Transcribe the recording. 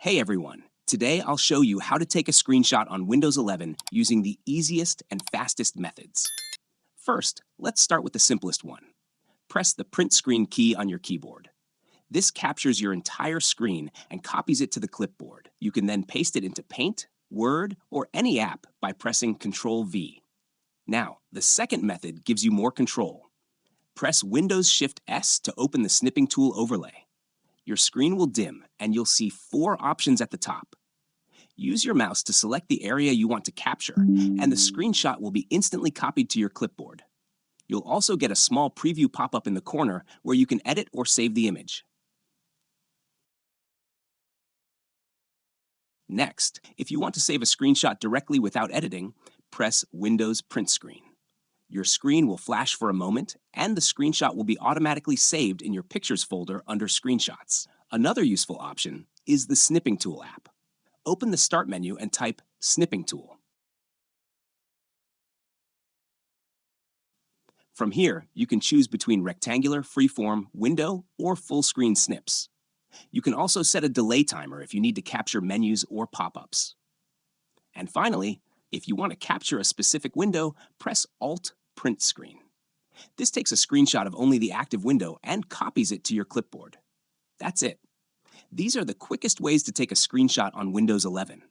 Hey everyone! Today I'll show you how to take a screenshot on Windows 11 using the easiest and fastest methods. First, let's start with the simplest one. Press the print screen key on your keyboard. This captures your entire screen and copies it to the clipboard. You can then paste it into Paint, Word, or any app by pressing Ctrl-V. Now, the second method gives you more control. Press Windows-Shift-S to open the Snipping tool overlay. Your screen will dim and you'll see 4 options at the top. Use your mouse to select the area you want to capture, and the screenshot will be instantly copied to your clipboard. You'll also get a small preview pop-up in the corner where you can edit or save the image. Next, if you want to save a screenshot directly without editing, press Windows PrtSc. Your screen will flash for a moment, and the screenshot will be automatically saved in your Pictures folder under Screenshots. Another useful option is the Snipping tool app. Open the Start menu and type Snipping tool. From here, you can choose between rectangular, freeform, window, or full-screen snips. You can also set a delay timer if you need to capture menus or pop-ups. And finally, if you want to capture a specific window, press Alt PrtSc. This takes a screenshot of only the active window and copies it to your clipboard. That's it. These are the quickest ways to take a screenshot on Windows 11.